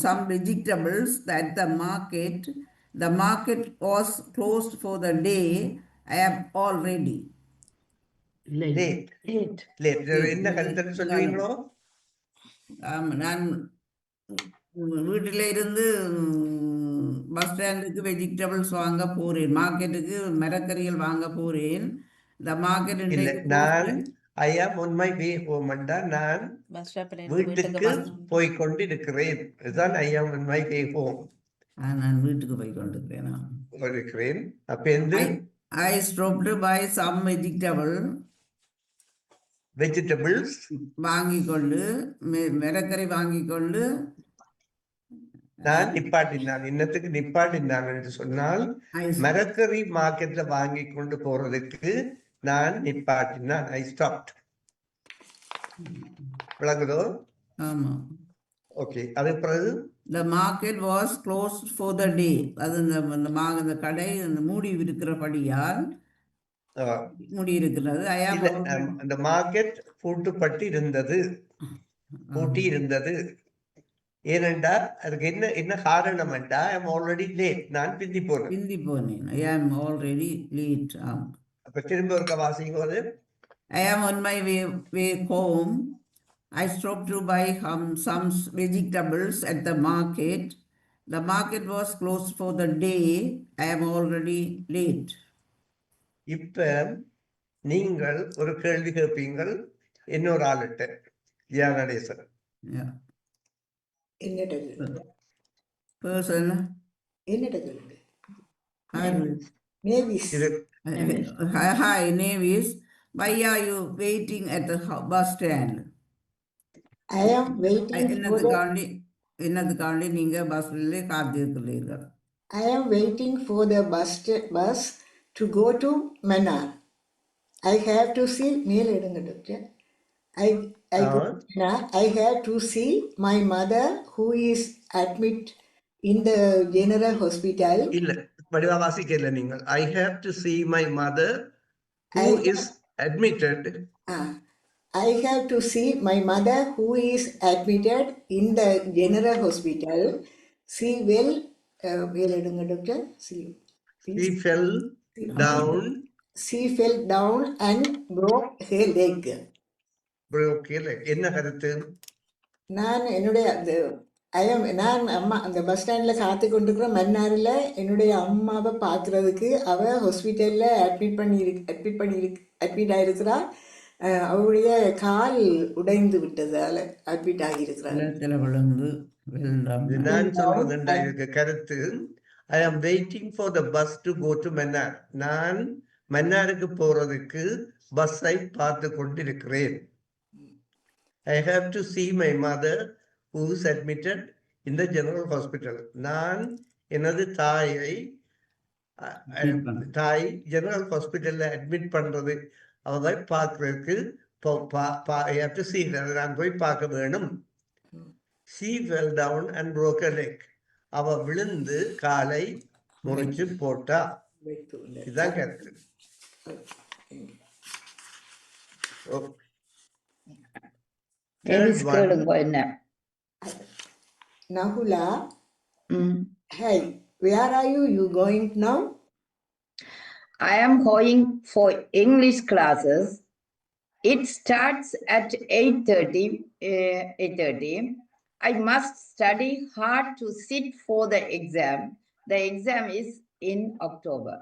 some vegetables at the market. The market was closed for the day. I am all ready. Late. என்ன கருத்துன்னு சொல்லுவீங்களோ? நான் வீட்டில இருந்து bus ஸ்டாண்டுக்கு vegetables வாங்க போறேன், மார்க்கெட்டுக்கு மரக்கறிகள் வாங்க போறேன். இந்த மார்க்கெட் இல்ல, நான் I am on my way home என்றா நான் Bus stop ல இருந்து வீட்டுக்கு போய் கொண்டிருக்கிறேன். இதுதான் I am on my way home. நான் வீட்டுக்கு போய் கொண்டிருக்கிறேன். அப்ப எந்த I stopped to buy some vegetables வாங்கிக்கொண்டு மரக்கறி வாங்கிக்கொண்டு நான் நிப்பாட்டினான். இன்னத்துக்கு நிப்பாட்டினான் என்று சொன்னால் மரக்கறி மார்க்கெட்ல வாங்கி கொண்டு போறதுக்கு நான் நிப்பாட்டினான். I stopped. விளங்குதோ? ஆமா. ஓகே. அது பிறகு The market was closed for the day. அது இந்த கடை மூடி இருக்கிறபடியால் மூடி இருக்கிறது. அந்த மார்க்கெட் பூட்டப்பட்டு இருந்தது, பூட்டி இருந்தது. ஏனென்றா அதுக்கு என்ன காரணம் என்றா I am already late. நான் பிந்தி போனேன். I am already late. அப்ப திரும்ப ஒரு வாசிங்க. I am on my way home. I stopped to buy some vegetables at the market. The market was closed for the day. I am already late. இப்ப நீங்கள் ஒரு கேள்வி கேட்பீங்கள் இன்னொரு ஆளுட்ட. ஜானடேசன் என்னட்ட கேளுங்க. Navies. Hi, Navis. Why are you waiting at the bus stand? I am waiting என்னதுக்காண்டி நீங்க பஸ்ல காத்திருக்கிறீர்கள்? I am waiting for the bus to go to Mannar. I have to see மேல் எடுங்க doctor. I have to see my mother who is admit in the general hospital. இல்ல, வடிவா வாசிக்கல நீங்கள். I have to see my mother who is admitted. I have to see my mother who is admitted in the general hospital. She will மேல் எடுங்க doctor. She fell down. She fell down and broke her leg. என்ன கருத்து? நான் அம்மா அந்த bus ஸ்டாண்ட்ல காத்து கொண்டிருக்கிற மன்னாரில் என்னுடைய அம்மாவை பார்க்கறதுக்கு அவ ஹாஸ்பிட்டல்ல அட்மிட் ஆயிருக்கிறா. அவருடைய கால் உடைந்து விட்டதால அட்மிட் ஆகியிருக்கிறார். நான் சொல்றது கருத்து I am waiting for the bus to go to Mannar. நான் மன்னாருக்கு போறதுக்கு பஸ்ஸை பார்த்து கொண்டிருக்கிறேன். I have to see my mother who is admitted in the general hospital. நான் எனது தாய் ஜெனரல் ஹாஸ்பிட்டல்ல அட்மிட் பண்றது அவரை பார்க்கறதுக்கு I have to see that. நான் போய் பார்க்க வேணும். She fell down and broke her leg. அவ விழுந்து காலை முறிச்சு போட்டா. இதுதான் கருத்து. Nahula, hey, where are you? You going now? I am going for English classes. It starts at 8:30. I must study hard to sit for the exam. The exam is in October.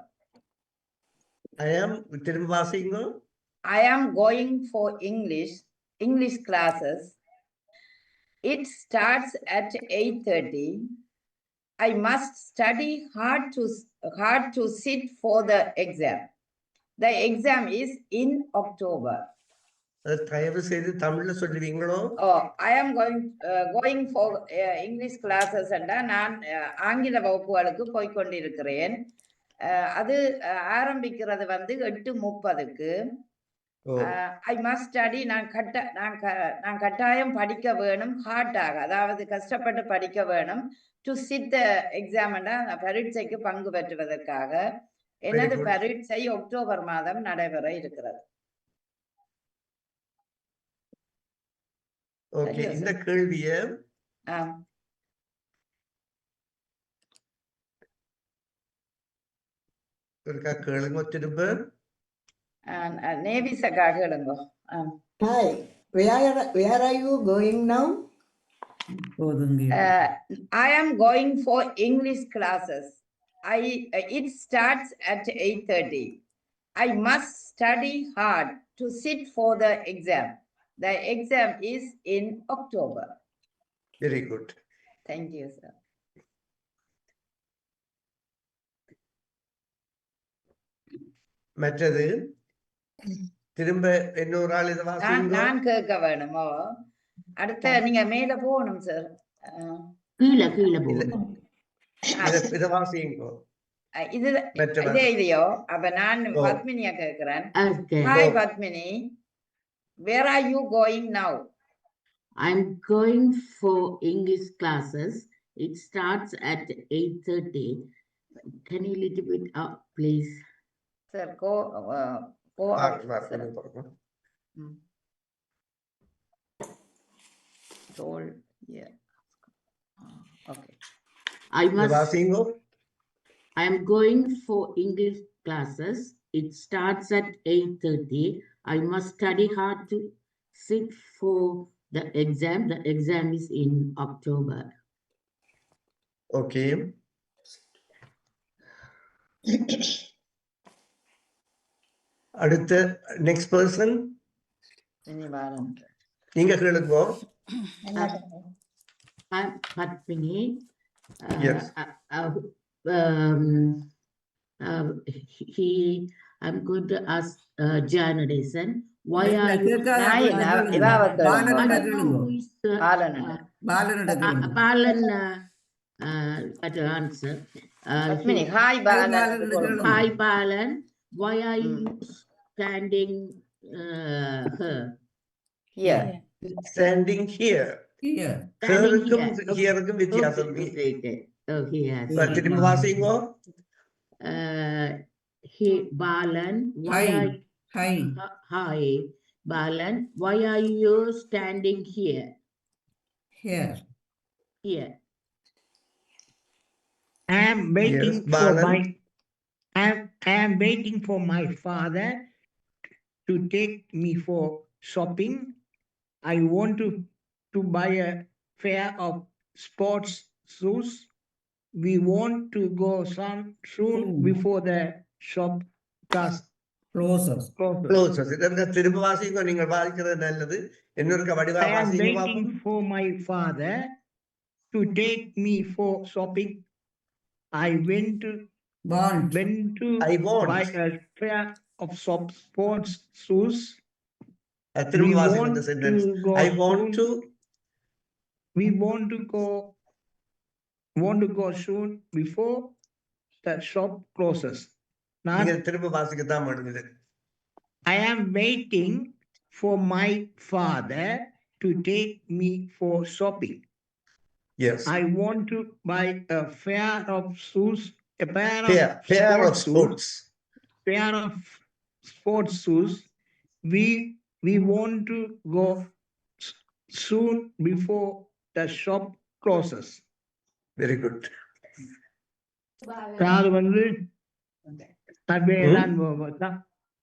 I am going for English classes. It starts at 8:30. I must study hard to sit for the exam. The exam is in October. அது தயவு செய்து தமிழ்ல சொல்லுவீங்களோ? Oh, I am going for English classes and நான் ஆங்கில வகுப்புகளுக்கு போய் கொண்டிருக்கிறேன். அது ஆரம்பிக்கிறது வந்து 8:30க்கு. I must study. நான் கட்டாயம் படிக்க வேணும், ஹார்டாக, அதாவது கஷ்டப்பட்டு படிக்க வேணும். டு சிட் த எக்ஸாம், பரீட்சைக்கு பங்கு பெற்றுவதற்காக. எனது பரீட்சை அக்டோபர் மாதம் நடைபெற இருக்கிறது. ஓகே, இந்த கேள்விய ஒருக்கா கேளுங்க திரும்ப. நேவிசக்கா கேளுங்க. Hi, where are you going now? I am going for English classes. It starts at 8:30. I must study hard to sit for the exam. The exam is in October. Very good. Thank you, sir. மற்றது திரும்ப இன்னொரு ஆள் இதை வாசிங்க. நான் கேட்க வேணுமோ? அடுத்த நீங்க மேல போகணும் சார். கீழே போகணும். இதை வாசிங்க. இதையோ அப்ப நான் பத்மினியா கேட்கிறேன். Hi Padmini, where are you going now? I'm going for English classes. It starts at 8:30. Can you little bit up, please? Sir, go up. Told, yeah. Okay. I am going for English classes. It starts at 8:30. I must study hard to sit for the exam. The exam is in October. Okay. அடுத்த next person. நீங்க கேளுங்க. I'm Padmini. Yes. I'm going to ask journalism. Why are you? Balan to answer. Hi Balan. Hi Balan. Why are you standing here? Standing here. Here வித்தியாசம். Oh, here. திரும்ப வாசிங்க. Balan, hi, Balan, why are you standing here? Here. I am waiting for my father to take me for shopping. I want to buy a pair of sports shoes. We want to go soon before the shop closes. திரும்ப வாசிங்க. நீங்கள் வாசிக்கிறது நல்லது. இன்னொரு வடிவா வாசிங்க. I am waiting for my father to take me for shopping. I want to buy a pair of sports shoes. We want to go soon before the shop closes. I am waiting for my father to take me for shopping. Yes. I want to buy a pair of shoes, pair of sports shoes. We want to go soon before the shop closes. Very good.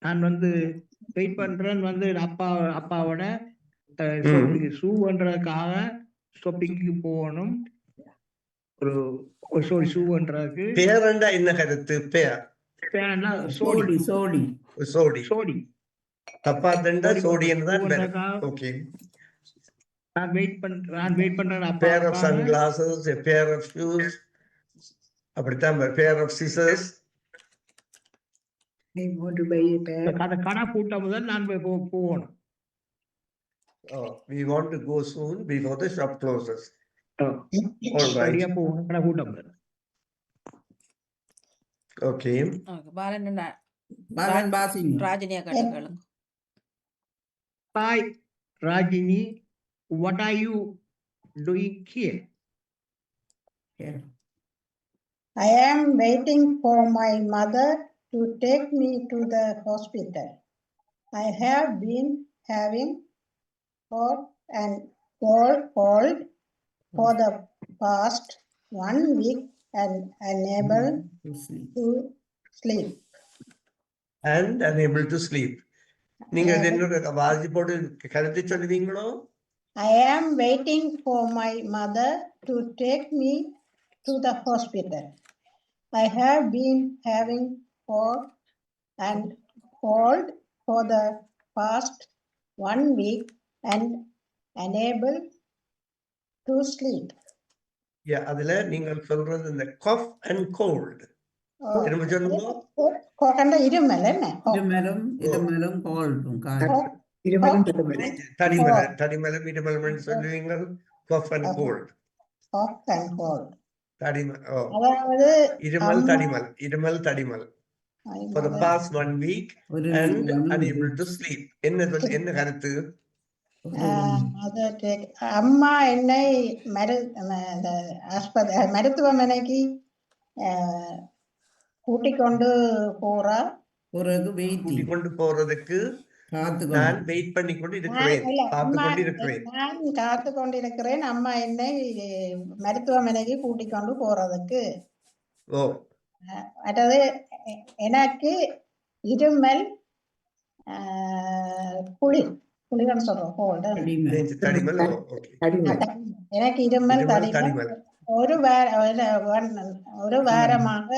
நான் wait பண்றேன் அப்பாவோட shoe பண்றதுக்காக ஷாப்பிங்க்கு போகணும். Shoe பண்றதுக்கு பேரண்டா என்ன கருத்து? பேரண்டா சோடி தப்பா தண்டா சோடி என்னதான். ஓகே, நான் வெயிட் பண்றேன் pair of sunglasses, a pair of shoes, அப்படித்தான் pair of scissors. I want to buy a இந்த bag. கடை பூட்ட முதல் நான் போய் போகணும். Oh, we want to go soon before the shop closes. Oh. All right. சரியா போகணும் கடை பூட்ட முதல். Okay. Okay Balan Balan Basing. ராஜினியா கேட்டுக்கொள்ளுங்க. Hi, Rajini. What are you doing here? Yeah. I am waiting for my mother to take me to the hospital. I have been having hot and cold for the past 1 week and unable to sleep. And unable to sleep. நீங்க என்னோட வாசி போட்டு கருத்து சொல்லுவீங்களோ? I am waiting for my mother to take me to the hospital. I have been having hot and cold for the past 1 week and unable to sleep. Yeah, அதுல நீங்கள் சொல்றது இந்த cough and cold. திரும்ப சொல்லுங்க. கோகண்ட இருமல் என்ன? இருமலும் கோல்டும் தடிமலம் இருமல் சொல்லுவீங்க. cough and cold. Cough and cold. தடிமல். அதாவது இருமல் தடிமல். For the past 1 week and unable to sleep. என்ன கருத்து? அம்மா என்னை மருத்துவமனைக்கு கூட்டிக் கொண்டு போறதுக்கு நான் வெயிட் பண்ணி கொண்டு இருக்கிறேன், நான் காத்து கொண்டிருக்கிறேன். அம்மா என்னை மருத்துவமனைக்கு கூட்டிக் கொண்டு போறதுக்கு. அதாவது எனக்கு இருமல் குளிர்னு சொல்றோம். எனக்கு இருமல் தடிமல் ஒரு வாரமாக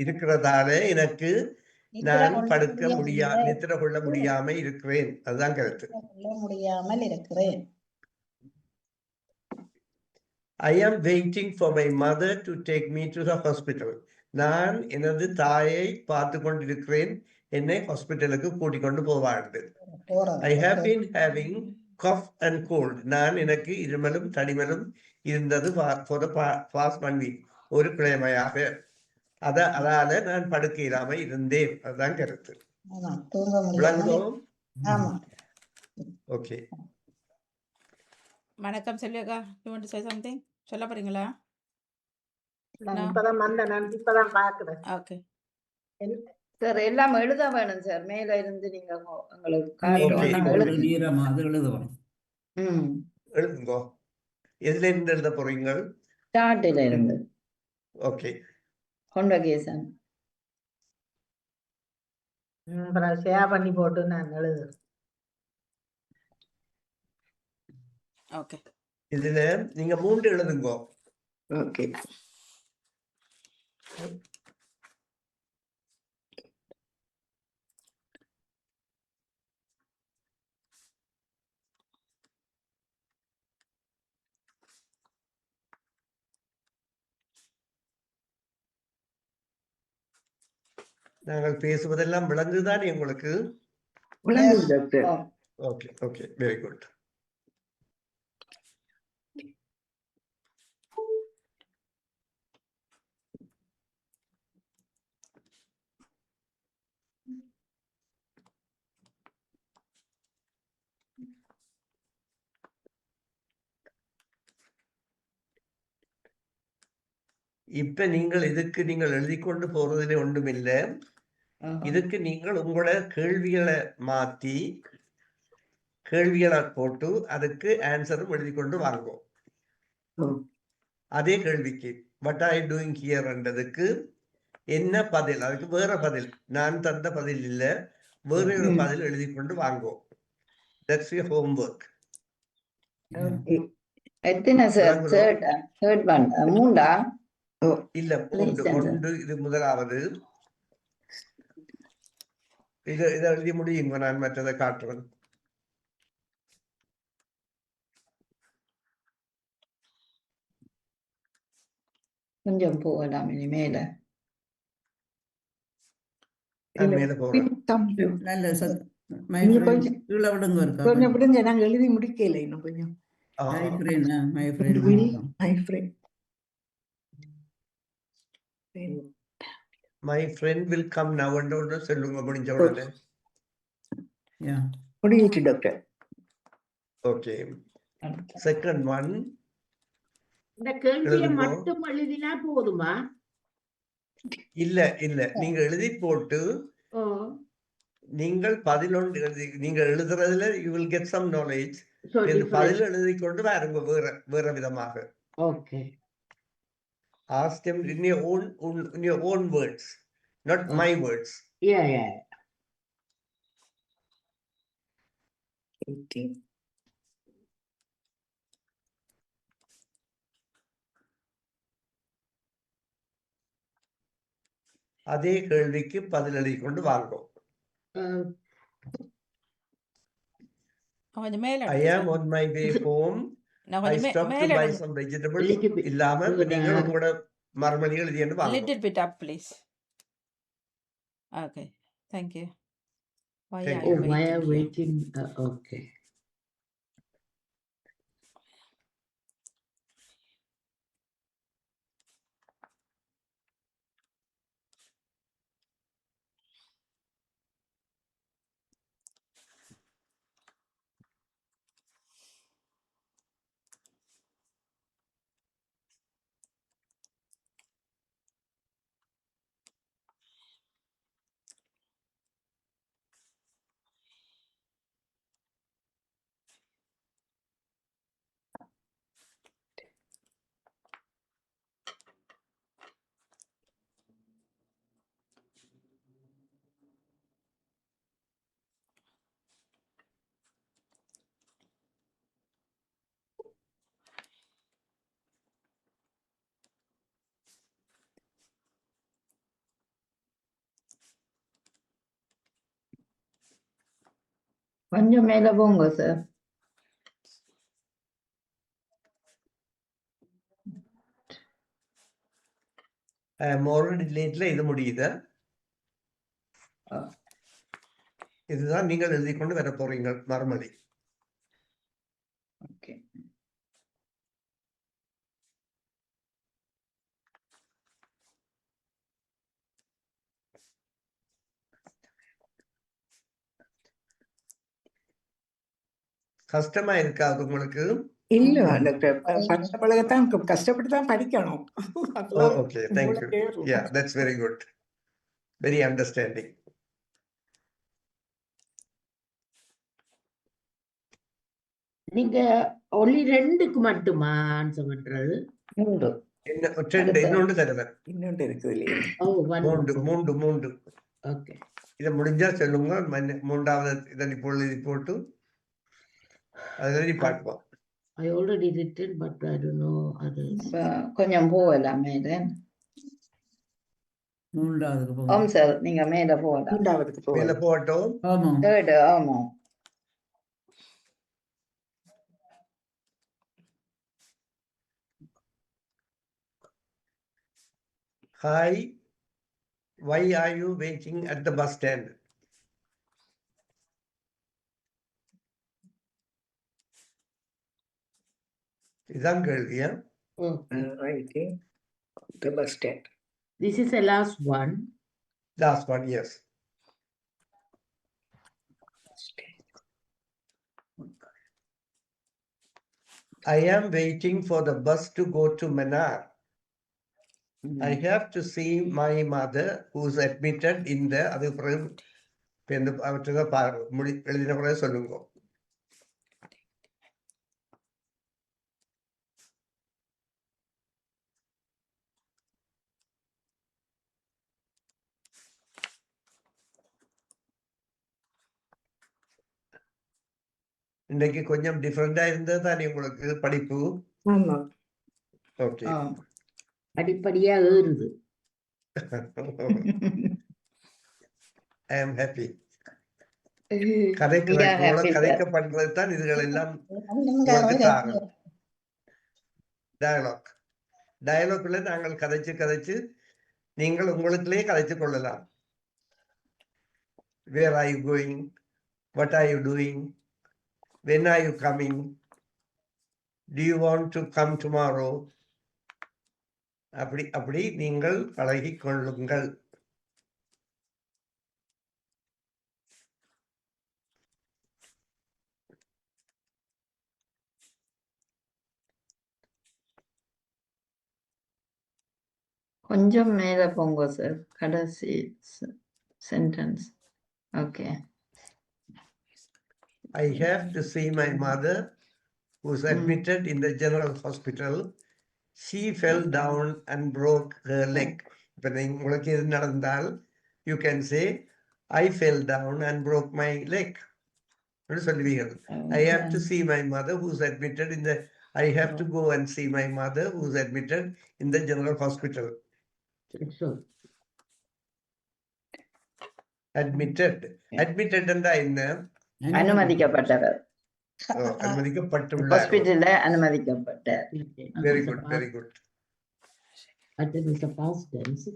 இருக்கிறதால எனக்கு நான் படுக்க நித்திர கொள்ள முடியாம இருக்கிறேன். அதுதான் கருத்து. முடியாமல் இருக்கிறேன். I am waiting for my mother to take me to the hospital. நான் எனது தாயை பார்த்து கொண்டிருக்கிறேன், என்னை ஹாஸ்பிட்டலுக்கு கூட்டிக் கொண்டு போவார்கள். I have been having cough and cold. நான் எனக்கு இருமலும் தடிமலும் இருந்தது for the past 1 week. ஒரு கிழமையாக. அதால நான் படுக்க இல்லாம இருந்தேன். அதுதான் கருத்து. விளங்குதோ? ஓகே. வணக்கம் செல்வியக்கா. You want to say something? சொல்ல போறீங்களா? இப்பதான் பாக்குறேன். ஓகே சார், எல்லாம் எழுத வேணும் சார். மேல இருந்து நீங்க உங்களுக்கு எழுதுங்கோ. எதுல இருந்து எழுத போறீங்க? ஸ்டார்ட்ல இருந்து. ஓகே. கொண்டகேசன் ஷேர் பண்ணி போட்டு நான் எழுதுறேன். ஓகே. இதுல நீங்க 3 எழுதுங்கோ. ஓகே. நாங்கள் பேசுவதெல்லாம் விளங்குதானே உங்களுக்கு? Okay okay, very good. இப்ப நீங்கள் நீங்கள் எழுதி கொண்டு போறதுல ஒன்றுமில்லை. இதுக்கு நீங்கள் உங்களோட கேள்விகளை மாத்தி கேள்விகளை போட்டு அதுக்கு ஆன்சரும் எழுதி கொண்டு வாங்கும். அதே கேள்விக்கு what are you doing here என்றதுக்கு என்ன பதில், அதுக்கு வேற பதில், நான் தந்த பதில் இல்ல, வேற ஒரு பதில் எழுதி கொண்டு வாங்கும். That's your homework. எத்தனை சார்? தேர்ட் ஒன் மூண்டா? இல்ல, ஒன்று. இது முதலாவது. இதை எழுதி முடியுங்க. நான் மற்றதை காட்டுறேன். கொஞ்சம் போகலாம் இனி மேல. மேல போறேன். நல்ல my நீங்க friend கொஞ்சம் கீழே விடுங்க இருக்கா கொஞ்சம் விடுங்க, நாங்க எழுதி முடிக்கல இன்னும் கொஞ்சம். my friend my friend Will my friend. My friend will come now and சொல்லுங்க முடிஞ்ச உடனே. yeah முடிஞ்சிச்சு டாக்டர். Okay. Second one. இந்த கேள்வியை எழுதுங்க. மட்டும் எழுதினா போதுமா? இல்ல நீங்க எழுதி போட்டு ஓ, நீங்கள் பதில் ஒன்று எழுதி நீங்கள் எழுதுறதுல you will get some knowledge. so இந்த different. பதில் எழுதி கொண்டு பாருங்க வேற விதமாக. Okay. Ask them in your own words, not my words. Yeah. 18. அதே கேள்விக்கு பதில் எழுதி கொண்டு வாங்கும். கொஞ்சம் மேல I am on my way home. I stopped to buy some vegetables. இல்லாம நீங்கள் உங்களோட மறுமொழி எழுதின்னு வாங்க. little bit up please. Okay, thank you. Why Thank are you Why are waiting? waiting? Okay. கொஞ்சம் மேல போங்க சார். I am already lateல இது முடியுது. இதுதான் நீங்கள் எழுதி கொண்டு வர போறீங்க மறுமொழி. ஓகே. கஷ்டமா இருக்காது உங்களுக்கு? இல்ல டாக்டர், படித்த பழகத்தான் கஷ்டப்பட்டு தான் படிக்கணும். Oh, okay, thank you. Yeah, that's very good. Very understanding. நீங்க only 2க்கு மட்டுமா ஆன்சர் பண்றது? 3. இன்னொன்று தருவேன். இன்னொன்று இருக்குது இல்லையா? மூன்று. Okay. இதை முடிஞ்சா சொல்லுங்க. மூன்றாவது இதனை எழுதி போட்டு அதை பார்ப்போம். I already written, but I don't know others. கொஞ்சம் போகலாம் மேல. மூன்றாவதுக்கு போங்க. ஆம் சார், நீங்க மேல போகலாம். மூன்றாவதுக்கு மேல போகட்டும். ஆமா 3rd. ஆமா. Hi, why are you waiting at the bus stand? இதான் கேள்வியா? Okay. The bus stand. This is the last one. Last one, yes. I am waiting for the bus to go to Mannar. I have to see my mother who's admitted in the அது பிறகு எழுதின பிறகு சொல்லுங்க. இன்னைக்கு கொஞ்சம் டிஃபரெண்டா இருந்தது தானே உங்களுக்கு படிப்பு? ஆமா. ஓகே. படிப்படியா ஏறுது. I am happy. கதைக்க பண்றது தான் இதுகள் எல்லாம். Dialogue. டயலாக்ல நாங்கள் கதைச்சு நீங்கள் உங்களுக்குள்ளே கதைச்சு கொள்ளலாம். Where are you going? What are you doing? When are you coming? Do you want to come tomorrow? அப்படி நீங்கள் பழகிக் கொள்ளுங்கள். கொஞ்சம் மேல போங்க சார், கடைசி sentence. Okay. I have to see my mother who's admitted in the general hospital. She fell down and broke her leg. இப்ப உங்களுக்கு இது நடந்தால் you can say I fell down and broke my leg. சொல்லுவீர்கள். I have to see my mother who's admitted in the I have to go and see my mother who's admitted in the general hospital. Sure. Admitted என்றா என்ன? அனுமதிக்கப்பட்டவர். அனுமதிக்கப்பட்டுள்ளார். ஹாஸ்பிட்டல்ல அனுமதிக்கப்பட்டார். Very good, very good. That is the past tense.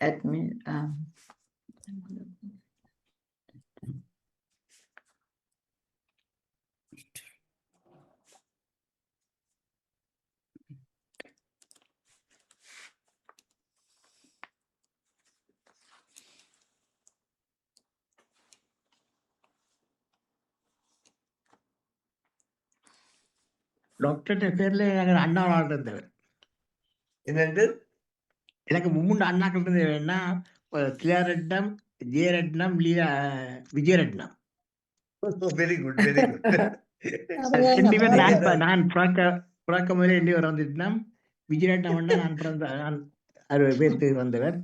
Admit. டாக்டர்கிட்ட பேர்ல எனக்கு அண்ணா இருந்தவர். என்னண்டு? எனக்கு 3 அண்ணாக்கள் இருந்ததுன்னா Kiliyaratnam, Jeyaratnam, Vijayaratnam. Very good, very good. ரெண்டு பேர் நான் பிறக்க முதலே 2 பேர் வந்துட்டுனா விஜயரட்னம் நான் பிறந்த 60 பேருக்கு வந்தவர்.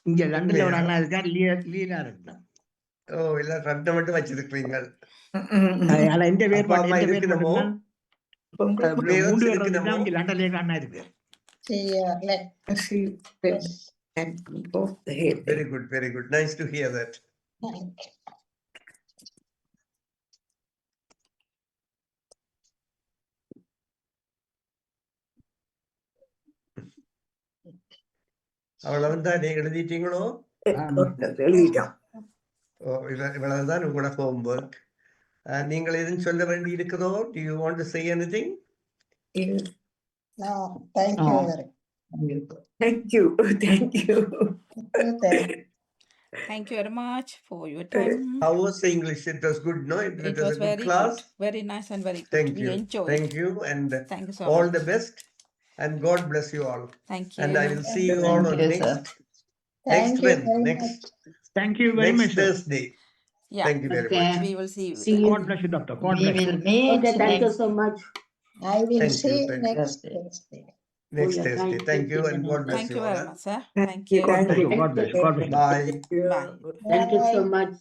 இங்க லண்டன்ல ஒரு அண்ணா இருக்கார், லீலா ரட்னம். ஓ, இல்ல ரட்னம் மட்டும் வச்சிருக்கீங்க. ஆனா இந்த பேர் அப்பா அம்மா மட்டும் இருக்கணுமோ? 3 பேர் இருக்கணுமோ? வந்துட்டா இங்க லண்டன்ல இருக்க அண்ணா இருக்கு. Very good, very good. Nice to hear that. அவ்வளவுதான் எழுதிட்டீங்களோ? இவ்வளவுதான் உங்களோட ஹோம்வொர்க். நீங்கள் எதுவும் சொல்ல வேண்டி இருக்குதோ? Do you want to say anything? No, thank you. Thank you. Thank you. Thank you very much for your time. How was the English? It was good, no? It It was was a good very class. good, very nice and very good. Thank We you. enjoyed. Thank you, and Thank you so all much. the best. And God bless you all. Thank you. And I will see you all on Thank you, sir. next Thank you when? very Next Thank you very much, sir. Thursday. Yeah. Thank you very Okay. much. We will see you. See you. God bless you, doctor. God We bless you. will meet Okay, thank you next so much I will Thank see you, you thank you. next Thursday. Thursday. for Next your Thursday. kind Thank you, and thinking God and all bless Thank you you all. very much, sir. Thank you. God bless you. God bless you. God bless you. Bye. Bye. Thank you so Bye. much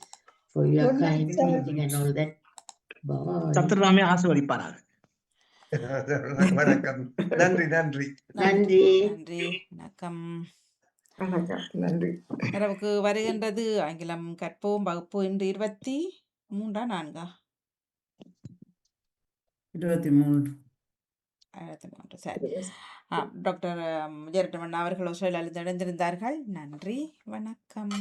for your Good night, kind sir. thinking and all that. Bye. சத்துராமே ஆசீர்வதிப்பாராக. வணக்கம். நன்றி, நன்றி. நன்றி. நன்றி. வணக்கம். நன்றி. இரவுக்கு வருகின்றது ஆங்கிலம் கற்போம் வகுப்பு இன்று 23 4 23. 23 சரி. டாக்டர் ஜெரட்டமன் அவர்கள் இணைந்திருந்தார்கள். நன்றி, வணக்கம்.